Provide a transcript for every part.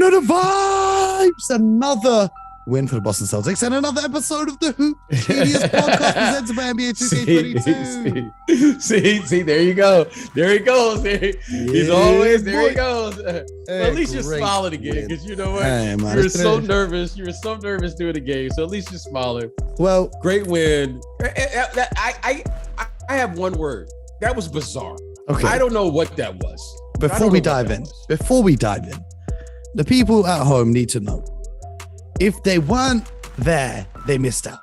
know the vibes. Another win for the Boston Celtics and another episode of the Hoop Genius podcast presented by NBA 2K22. See, there you go. There he goes. He's always there. He goes. But at least you're smiling again, because you know what? Hey, man, you were so nervous. You were so nervous doing the game. So at least you're smiling. Well, great win. I have one word. That was bizarre. Okay. I don't know what that was. Before we dive in, the people at home need to know. If they weren't there, they missed out.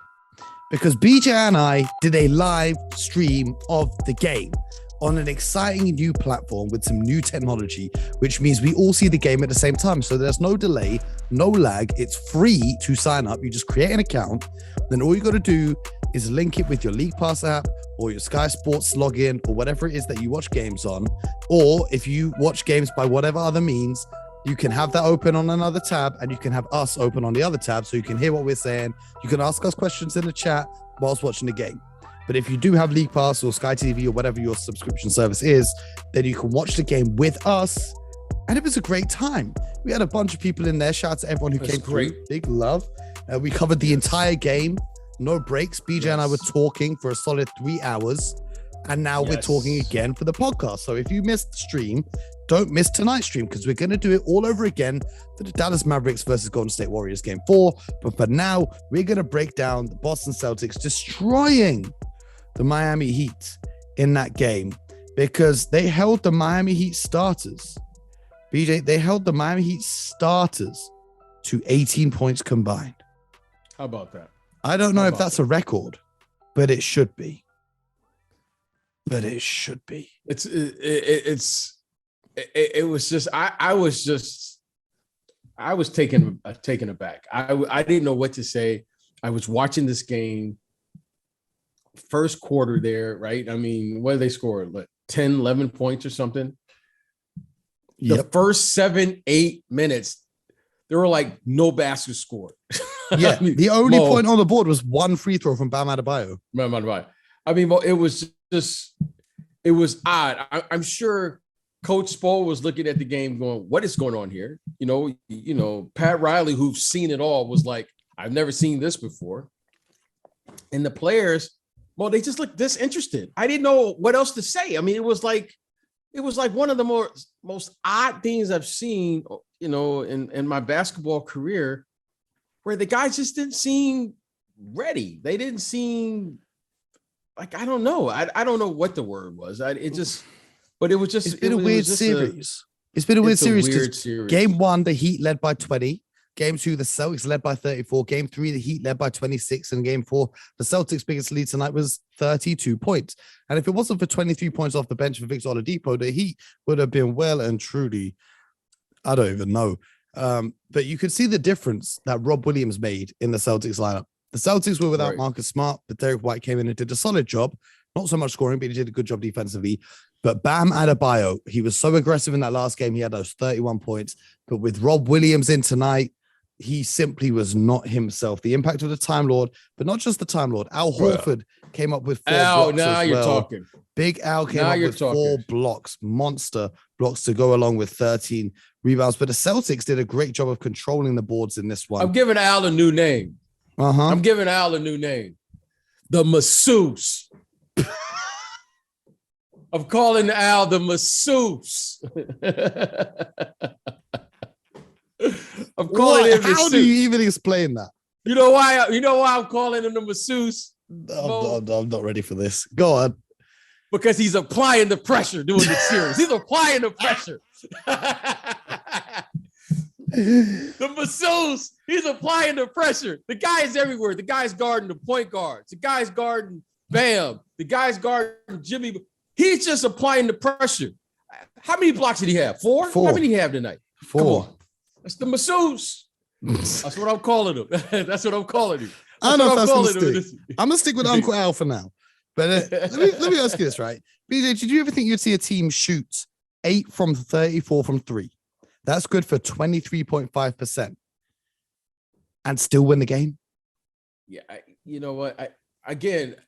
Because BJ and I did a live stream of the game on an exciting new platform with some new technology, which means we all see the game at the same time. So there's no delay, no lag. It's free to sign up. You just create an account. Then all you got to do is link it with your League Pass app or your Sky Sports login or whatever it is that you watch games on. Or if you watch games by whatever other means, you can have that open on another tab and you can have us open on the other tab so you can hear what we're saying. You can ask us questions in the chat whilst watching the game. But if you do have League Pass or Sky TV or whatever your subscription service is, then you can watch the game with us. And it was a great time. We had a bunch of people in there. Shout out to everyone who came through. Big love. We covered the entire game. No breaks. BJ and I were talking for a solid 3 hours. And now we're talking again for the podcast. So if you missed the stream, don't miss tonight's stream, because we're going to do it all over again for the Dallas Mavericks versus Golden State Warriors game 4. But for now, we're going to break down the Boston Celtics destroying the Miami Heat in that game, because they held the Miami Heat starters. BJ, they held the Miami Heat starters to 18 points combined. How about that? I don't know if that's a record, but it should be. It was taken aback. I didn't know what to say. I was watching this game, first quarter there, right? I mean, what did they score? Like 10, 11 points or something? The first 7-8 minutes, there were like no baskets scored. Yeah, I mean, the only point on the board was one free throw from Bam Adebayo. I mean, it was odd. I'm sure Coach Spo was looking at the game going, what is going on here? You know, Pat Riley, who's seen it all, was like, I've never seen this before. And the players, well, they just looked disinterested. I didn't know what else to say. I mean, it was like one of the most odd things I've seen, you know, in my basketball career, where the guys just didn't seem ready. They didn't seem like, I don't know. I don't know what the word was. It's been a weird series. It's been a weird series. Game 1, the Heat led by 20. Game 2, the Celtics led by 34. Game 3, the Heat led by 26. And game 4, the Celtics' biggest lead tonight was 32 points. And if it wasn't for 23 points off the bench for Victor Oladipo, the Heat would have been well and truly, I don't even know. But you could see the difference that Rob Williams made in the Celtics lineup. The Celtics were without Marcus Smart, but Derek White came in and did a solid job. Not so much scoring, but he did a good job defensively. But Bam Adebayo, he was so aggressive in that last game. He had those 31 points. But with Rob Williams in tonight, he simply was not himself. The impact of the Time Lord, but not just the Time Lord. Al Horford came up with 4 blocks now as you're well. talking. Big Al came up with 4 blocks, monster blocks to go along with 13 rebounds. But the Celtics did a great job of controlling the boards in this one. I'm giving Al a new name. I'm giving Al a new name. The masseuse. I'm calling Al the masseuse. I'm calling him. How do you even explain that? You know why I'm calling him the masseuse? I'm not ready for this. Go on. Because he's applying the pressure doing the series. He's applying the pressure. The masseuse, he's applying the pressure. The guy is everywhere. The guy's guarding the point guards. The guy's guarding Bam. The guy's guarding Jimmy. He's just applying the pressure. How many blocks did he have? 4? How many did he have tonight? 4. Come on. That's the masseuse. That's what I'm calling him. That's what I'm calling him. I don't know if that's going to stick. I'm going to stick with Uncle Al for now. But let me ask you this, right? BJ, did you ever think you'd see a team shoot 8 from 34 from 3? That's good for 23.5% and still win the game? Yeah, you know what? The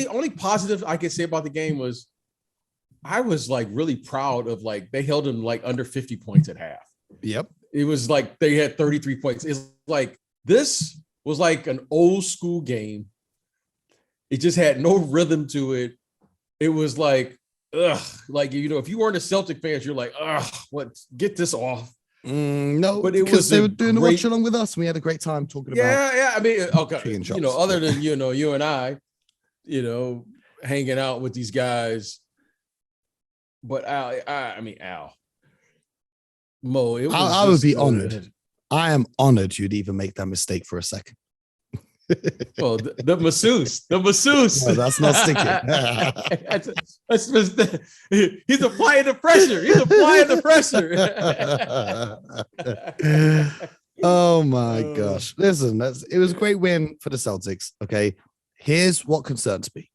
only positive I could say about the game was I was like really proud of like they held him like under 50 points at half. Yep. It was like they had 33 points. It's like this was like an old school game. It just had no rhythm to it. It was like, ugh, like, you know, if you weren't a Celtic fans, you're like, ugh, what? Get this off. No, but it because was they were doing the great, watch along with us. And we had a great time talking about. Yeah. I mean, okay, chicken chops. you know, other than you and I, you know, hanging out with these guys. But Al, Mo, it was I would be good. honored. I am honored you'd even make that mistake for a second. Well, the masseuse. No, that's not sticking. He's applying the pressure. Oh my gosh. Listen, it was a great win for the Celtics. Okay. Here's what concerns me.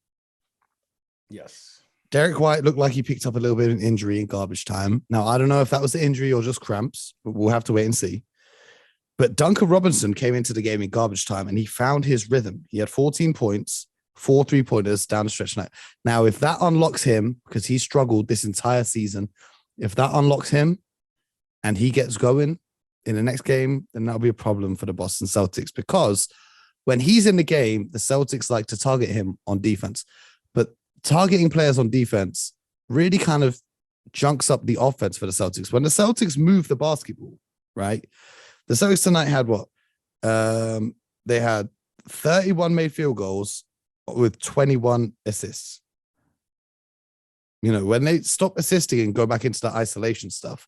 Yes. Derek White looked like he picked up a little bit of an injury in garbage time. Now, I don't know if that was the injury or just cramps, but we'll have to wait and see. But Duncan Robinson came into the game in garbage time and he found his rhythm. He had 14 points, 4 3-pointers down the stretch night. Now, if that unlocks him, because he struggled this entire season, if that unlocks him and he gets going in the next game, then that'll be a problem for the Boston Celtics, because when he's in the game, the Celtics like to target him on defense. But targeting players on defense really kind of junks up the offense for the Celtics. When the Celtics move the basketball, right? The Celtics tonight had what? They had 31 made field goals with 21 assists. You know, when they stop assisting and go back into the isolation stuff,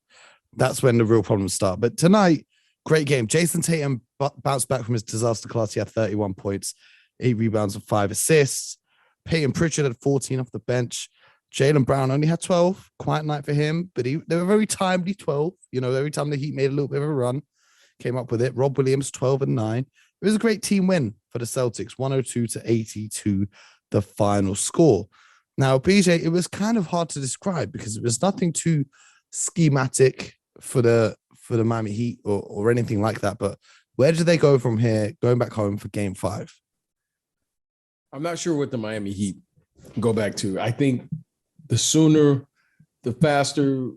that's when the real problems start. But tonight, great game. Jason Tatum bounced back from his disaster class. He had 31 points, 8 rebounds, and 5 assists. Peyton Pritchard had 14 off the bench. Jaylen Brown only had 12. Quiet night for him, but they were very timely 12. You know, every time the Heat made a little bit of a run, came up with it. Rob Williams, 12 and 9. It was a great team win for the Celtics, 102-82, the final score. Now, BJ, it was kind of hard to describe because it was nothing too schematic for the Miami Heat or anything like that. But where did they go from here, going back home for Game 5? I'm not sure what the Miami Heat go back to. I think the sooner, the faster,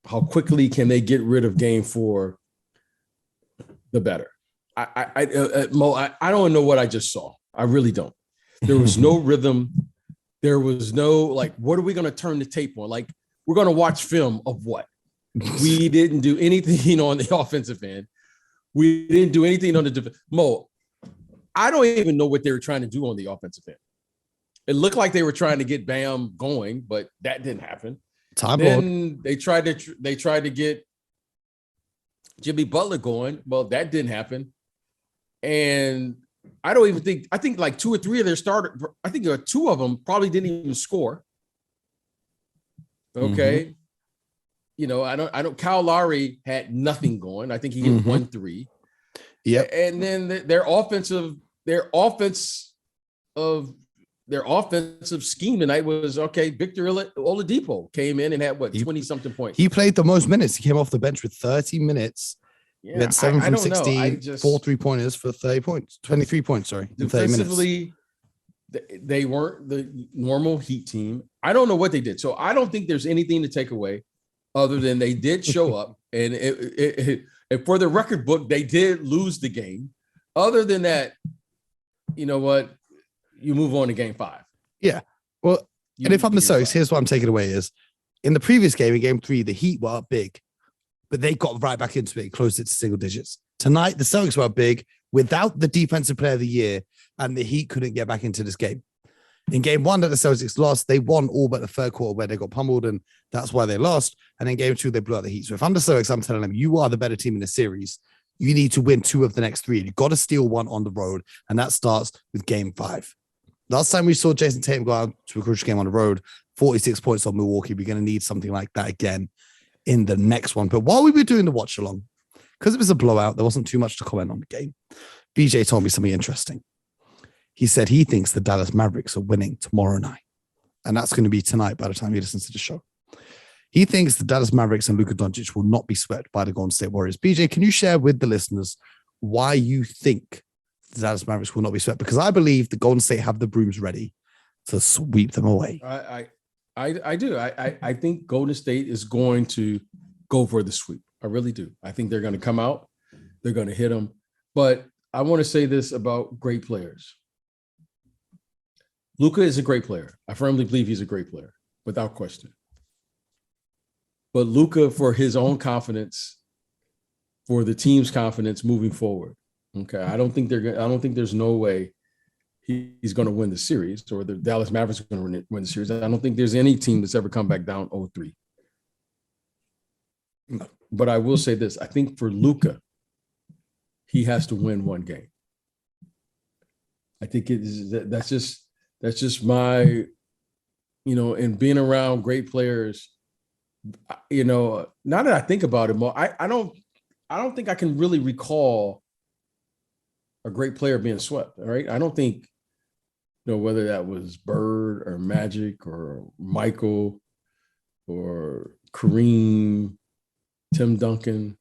how quickly can they get rid of Game 4, the better. Mo, I don't know what I just saw. I really don't. There was no rhythm. There was no, like, what are we going to turn the tape on? Like, we're going to watch film of what? We didn't do anything on the offensive end. We didn't do anything on the defense. Mo, I don't even know what they were trying to do on the offensive end. It looked like they were trying to get Bam going, but that didn't happen. Then they tried to get Jimmy Butler going. Well, that didn't happen. And I think like 2 or 3 of their starters, I think 2 of them probably didn't even score. Okay. Mm-hmm. You know, I don't, Kyle Lowry had nothing going. I think he hit 1 3. Yeah. And then their offensive scheme tonight was okay. Victor Oladipo came in and had 20-something points. He played the most minutes. He came off the bench with 30 minutes. Yeah, he had 7 from 16, 4 3-pointers for 30 points, 23 points, sorry, in 30 minutes. They weren't the normal Heat team. I don't know what they did. So I don't think there's anything to take away other than they did show up. And and for the record book, they did lose the game. Other than that, you know what? You move on to Game 5. Yeah. Well, and if I'm the Celtics, here's what I'm taking away is in the previous game, in Game 3, the Heat were up big, but they got right back into it and closed it to single digits. Tonight, the Celtics were up big without the defensive player of the year, and the Heat couldn't get back into this game. In Game 1 that the Celtics lost, they won all but the third quarter where they got pummeled, and that's why they lost. And in Game 2, they blew out the Heat. So if I'm the Celtics, I'm telling them, you are the better team in the series. You need to win 2 of the next 3. You've got to steal 1 on the road, and that starts with Game 5. Last time we saw Jason Tatum go out to a crucial game on the road, 46 points on Milwaukee. We're going to need something like that again in the next one. But while we were doing the watch along, because it was a blowout, there wasn't too much to comment on the game. BJ told me something interesting. He said he thinks the Dallas Mavericks are winning tomorrow night. And that's going to be tonight by the time you listen to the show. He thinks the Dallas Mavericks and Luka Doncic will not be swept by the Golden State Warriors. BJ, can you share with the listeners why you think the Dallas Mavericks will not be swept? Because I believe the Golden State have the brooms ready to sweep them away. I do. I think Golden State is going to go for the sweep. I really do. I think they're going to come out. They're going to hit them. But I want to say this about great players. Luka is a great player. I firmly believe he's a great player, without question. But Luka, for his own confidence, for the team's confidence moving forward, okay, I don't think there's no way he's going to win the series, or the Dallas Mavericks are going to win the series. I don't think there's any team that's ever come back down 0-3. But I will say this. I think for Luka, he has to win one game. I think that's just my, and being around great players, now that I think about it more, I don't think I can really recall a great player being swept. All right. I don't think, whether that was Bird or Magic or Michael or Kareem, Tim Duncan.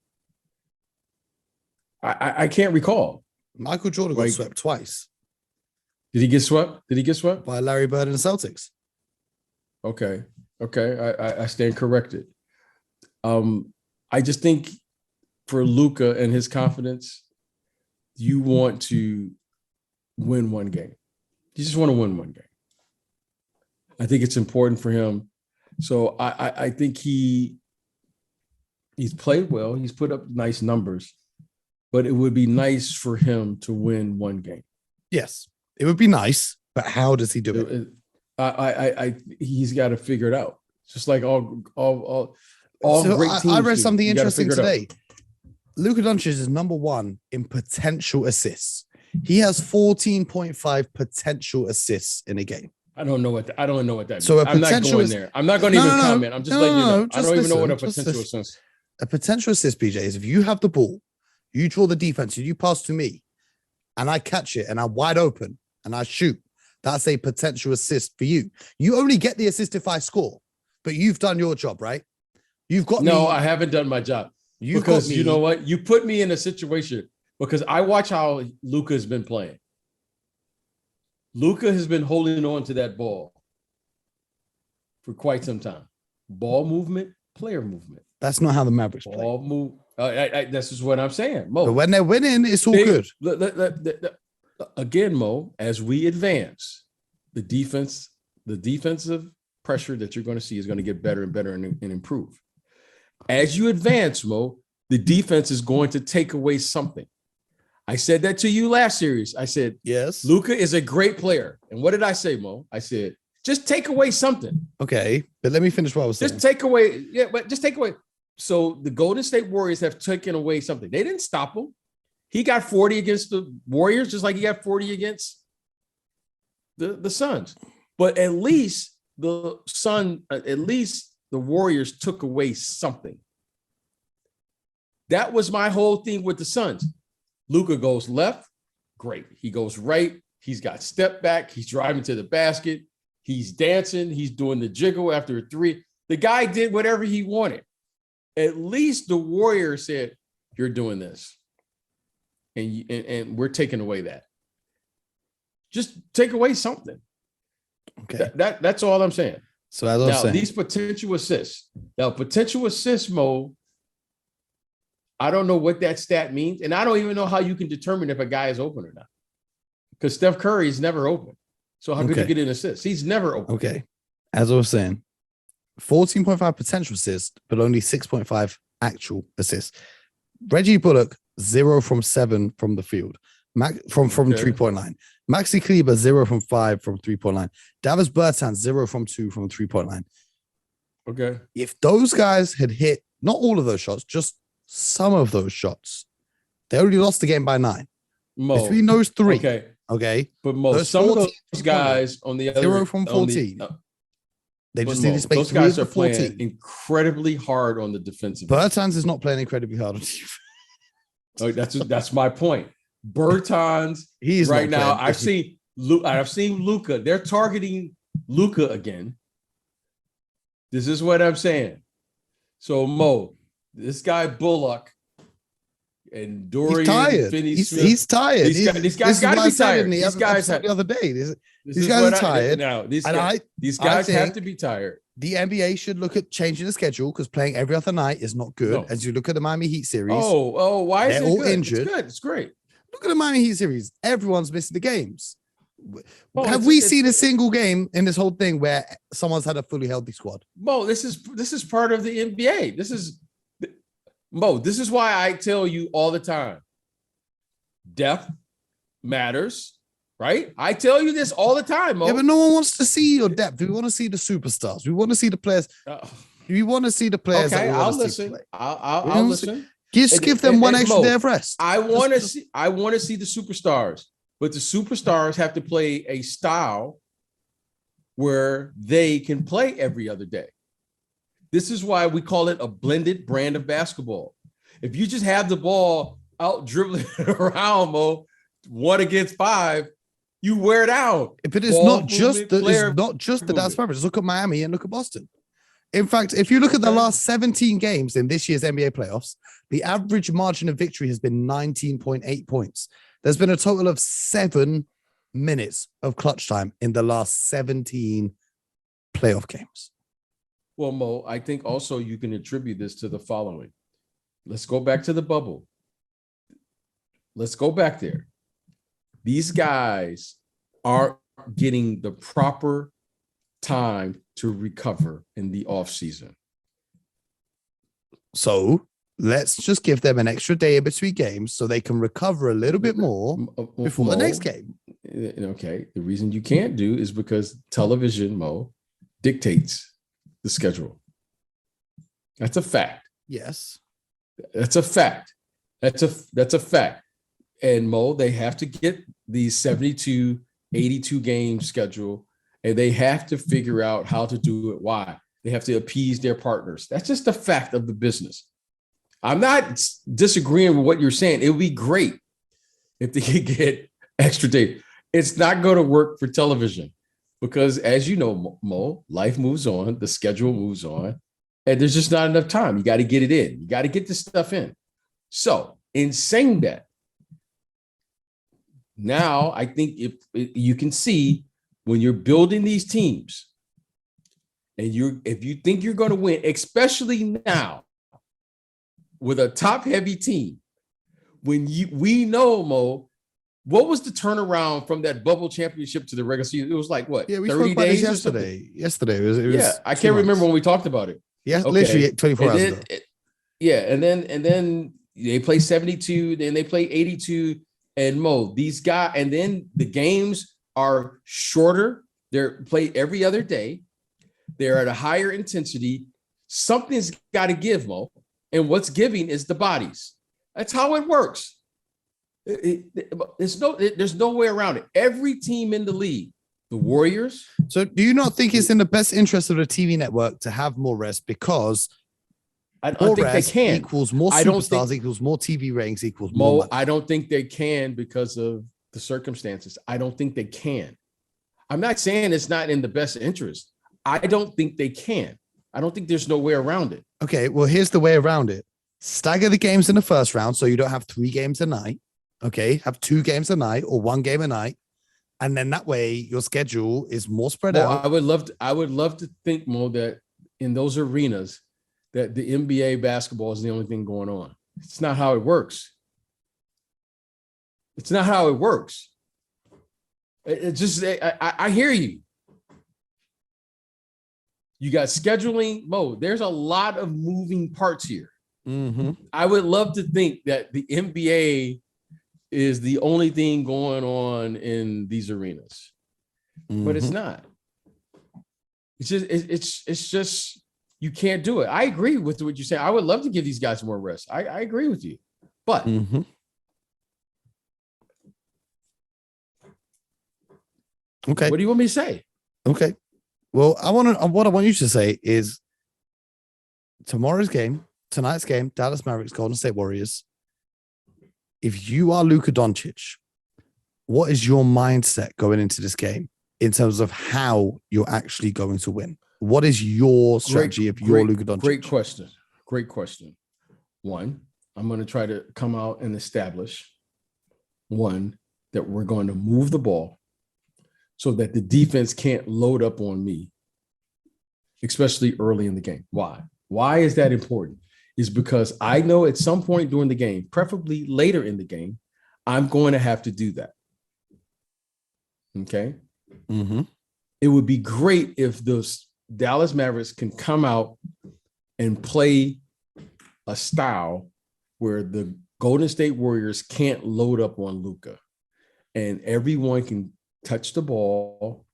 I can't recall. Michael Jordan got swept twice. Did he get swept? By Larry Bird and the Celtics. Okay. I stand corrected. I just think for Luka and his confidence, you want to win one game. You just want to win one game. I think it's important for him. So I think he's played well. He's put up nice numbers, but it would be nice for him to win one game. Yes, it would be nice, but how does he do it? He's got to figure it out. Just like all so great teams. I read something you interesting today. Luka Doncic is number one in potential assists. He has 14.5 potential assists in a game. I don't know what that means. So I'm not going there. I'm not going to even comment. I'm just letting you know. I don't even know what a potential assist. A potential assist, PJ, is if you have the ball, you draw the defense, and you pass to me, and I catch it, and I'm wide open, and I shoot. That's a potential assist for you. You only get the assist if I score, but you've done your job, right? You've got me. No, I haven't done my job. Because you know what? You put me in a situation because I watch how Luka has been playing. Luka has been holding on to that ball for quite some time. Ball movement, player movement. That's not how the Mavericks play. Ball move. This is what I'm saying, Mo. But when they're winning, it's all good. Again, Mo, as we advance, the defensive pressure that you're going to see is going to get better and better and improve. As you advance, Mo, the defense is going to take away something. I said that to you last series. I said, yes, Luka is a great player. And what did I say, Mo? I said, just take away something. Okay, but let me finish what I was saying. Just take away. Yeah, but just take away. So the Golden State Warriors have taken away something. They didn't stop him. He got 40 against the Warriors, just like he got 40 against the Suns. But at least the Warriors took away something. That was my whole thing with the Suns. Luka goes left, great. He goes right. He's got step back. He's driving to the basket. He's dancing. He's doing the jiggle after a three. The guy did whatever he wanted. At least the Warriors said, you're doing this. And we're taking away that. Just take away something. Okay. That's all I'm saying. So as I was saying, these potential assists. Now, potential assist mode, I don't know what that stat means. And I don't even know how you can determine if a guy is open or not. Because Steph Curry is never open. So how could you get an assist? He's never open. Okay. As I was saying, 14.5 potential assists, but only 6.5 actual assists. Reggie Bullock, 0 from 7 from the field. From 3-point line. Maxi Kleber, 0 from 5 from 3-point line. Davis Bertans, 0 from 2 from 3-point line. Okay. If those guys had hit not all of those shots, just some of those shots, they only lost the game by 9. Mo, between those three. Okay. But Mo, some of those guys on the other 0 from 14. They just need to make those guys are playing incredibly hard on the defensive. Bertans is not playing incredibly hard on defense. Oh, that's my point. Bertans, he's right now. I've seen Luka. They're targeting Luka again. This is what I'm saying. So Mo, this guy Bullock, and Dorian He's tired. Finney-Smith. He's tired. These guys got to be tired. These guys the other day. These guys are tired. These guys have to be tired. The NBA should look at changing the schedule because playing every other night is not good. As you look at the Miami Heat series, why is it all good? injured? It's good. It's great. Look at the Miami Heat series. Everyone's missing the games. Have we seen a single game in this whole thing where someone's had a fully healthy squad? Mo, this is part of the NBA. This is why I tell you all the time. Depth matters, right? I tell you this all the time, Mo. Yeah, but no one wants to see your depth. We want to see the superstars. We want to see the players. We want to see the players. Okay, I'll listen. I'll listen. Just give them one extra day of rest. I want to see the superstars, but the superstars have to play a style where they can play every other day. This is why we call it a blended brand of basketball. If you just have the ball out dribbling around, Mo, 1 against 5, you wear it out. But it's not just the Dallas Mavericks. Look at Miami and look at Boston. In fact, if you look at the last 17 games in this year's NBA playoffs, the average margin of victory has been 19.8 points. There's been a total of 7 minutes of clutch time in the last 17 playoff games. Well, Mo, I think also you can attribute this to the following. Let's go back to the bubble. Let's go back there. These guys aren't getting the proper time to recover in the offseason. So let's just give them an extra day in between games so they can recover a little bit more before the next game. Okay. The reason you can't do is because television, Mo, dictates the schedule. That's a fact. Yes. That's a fact. That's a fact. And Mo, they have to get the 72, 82 game schedule, and they have to figure out how to do it. Why? They have to appease their partners. That's just a fact of the business. I'm not disagreeing with what you're saying. It would be great if they could get extra day. It's not going to work for television because, as you know, Mo, life moves on, the schedule moves on, and there's just not enough time. You got to get it in. You got to get this stuff in. So, in saying that, now I think if you can see when you're building these teams, and if you think you're going to win, especially now with a top-heavy team, we know, Mo, what was the turnaround from that bubble championship to the regular season? It was like what? Yeah, we 30 spoke about days this yesterday. Yesterday, it was I can't remember when we talked about it. Yeah, okay. Literally 24 hours ago. And then they play 72, then they play 82, and Mo, these guys, and then the games are shorter. They're played every other day. They're at a higher intensity. Something's got to give, Mo. And what's giving is the bodies. That's how it works. There's no way around it. Every team in the league, the Warriors. So do you not think it's in the best interest of the TV network to have more rest? Because I don't think they can. Equals more superstars, equals more TV ratings, equals more money. I don't think they can because of the circumstances. I don't think they can. I'm not saying it's not in the best interest. I don't think they can. I don't think there's no way around it. Okay, well, here's the way around it. Stagger the games in the first round so you don't have 3 games a night. Okay, have 2 games a night or 1 game a night. And then that way your schedule is more spread out. I would love to think, Mo, that in those arenas that the NBA basketball is the only thing going on. It's not how it works. It's not how it works. It's just, I hear you. You got scheduling, Mo. There's a lot of moving parts here. Mm-hmm. I would love to think that the NBA is the only thing going on in these arenas, but it's not. It's just you can't do it. I agree with what you say. I would love to give these guys more rest. I agree with you, but okay, what do you want me to say? Okay, well, what I want you to say is tonight's game, Dallas Mavericks, Golden State Warriors. If you are Luka Doncic, what is your mindset going into this game in terms of how you're actually going to win? What is your strategy if you're Luka Doncic? Great question. 1, I'm going to try to come out and establish, one, that we're going to move the ball so that the defense can't load up on me, especially early in the game. Why? Why is that important? Is because I know at some point during the game, preferably later in the game, I'm going to have to do that. Okay? Mm-hmm. It would be great if those Dallas Mavericks can come out and play a style where the Golden State Warriors can't load up on Luka, and everyone can touch the ball,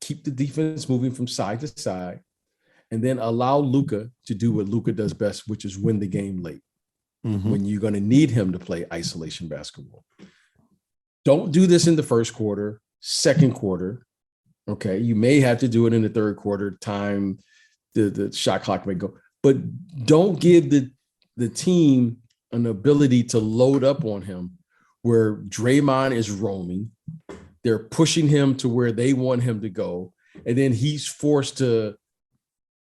keep the defense moving from side to side, and then allow Luka to do what Luka does best, which is win the game late, when you're going to need him to play isolation basketball. Don't do this in the first quarter, second quarter. Okay, you may have to do it in the third quarter. Time the shot clock may go, but don't give the team an ability to load up on him where Draymond is roaming. They're pushing him to where they want him to go, and then he's forced to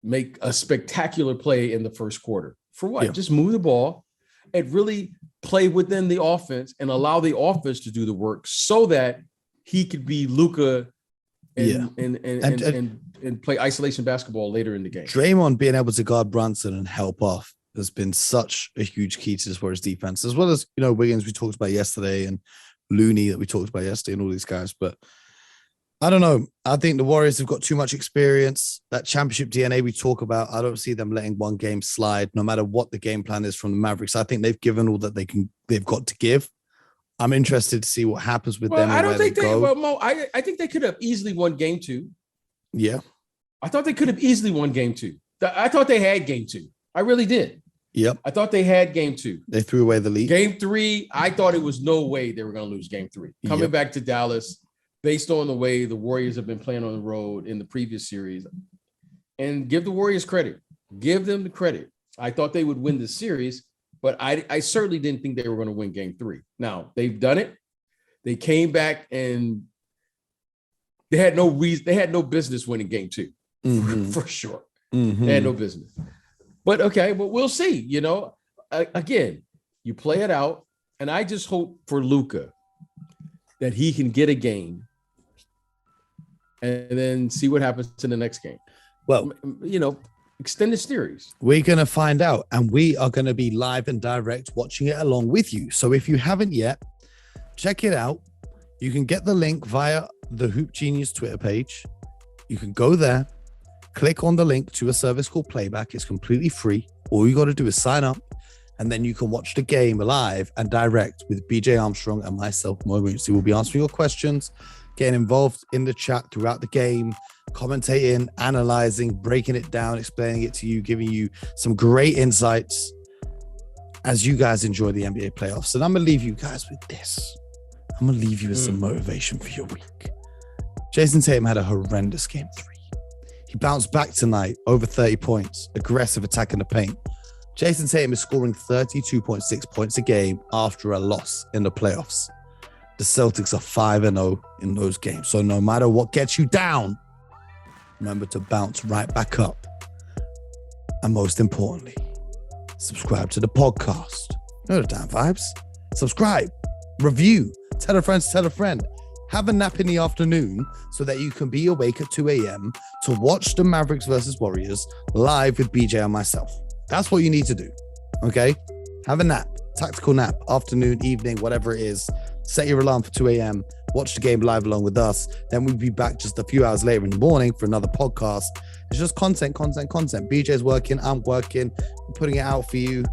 make a spectacular play in the first quarter. For what? Yeah. Just move the ball and really play within the offense and allow the offense to do the work so that he could be Luka and play isolation basketball later in the game. Draymond being able to guard Brunson and help off has been such a huge key to this Warriors defense, as well as, Wiggins we talked about yesterday and Looney that we talked about yesterday and all these guys. But I don't know. I think the Warriors have got too much experience. That championship DNA we talk about, I don't see them letting one game slide, no matter what the game plan is from the Mavericks. I think they've given all that they've got to give. I'm interested to see what happens with them. I don't think Mo, I think they could have easily won game 2. Yeah. I thought they could have easily won game 2. I thought they had game 2. I really did. Yep. I thought they had game 2. They threw away the lead. Game 3, I thought it was no way they were going to lose game 3. Coming back to Dallas, based on the way the Warriors have been playing on the road in the previous series, and give the Warriors credit. Give them the credit. I thought they would win the series, but I certainly didn't think they were going to win game 3. Now, they've done it. They came back and they had no reason. They had no business winning game 2, for sure. They had no business. But okay, but we'll see. Again, you play it out, and I just hope for Luka that he can get a game and then see what happens in the next game. Well, extended series. We're going to find out, and we are going to be live and direct watching it along with you. So if you haven't yet, check it out. You can get the link via the Hoop Genius Twitter page. You can go there, click on the link to a service called Playback. It's completely free. All you got to do is sign up, and then you can watch the game live and direct with BJ Armstrong and myself, Mo Moonsie. We'll be answering your questions, getting involved in the chat throughout the game, commentating, analyzing, breaking it down, explaining it to you, giving you some great insights as you guys enjoy the NBA playoffs. And I'm going to leave you guys with this. I'm going to leave you with some motivation for your week. Jason Tatum had a horrendous game 3. He bounced back tonight, over 30 points, aggressive attack in the paint. Jason Tatum is scoring 32.6 points a game after a loss in the playoffs. The Celtics are 5-0 in those games. So no matter what gets you down, remember to bounce right back up. And most importantly, subscribe to the podcast. You know the damn vibes. Subscribe, review, tell a friend to tell a friend. Have a nap in the afternoon so that you can be awake at 2 a.m. to watch the Mavericks versus Warriors live with BJ and myself. That's what you need to do, okay? Have a nap, tactical nap, afternoon, evening, whatever it is. Set your alarm for 2 a.m. Watch the game live along with us. Then we'll be back just a few hours later in the morning for another podcast. It's just content. BJ's working, I'm working, I'm putting it out for you.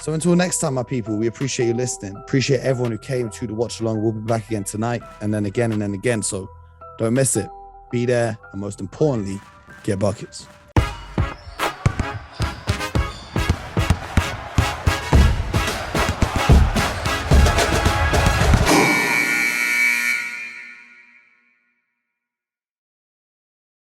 So until next time, my people, we appreciate you listening. Appreciate everyone who came to the watch along. We'll be back again tonight and then again and then again. So don't miss it. Be there. And most importantly, get buckets.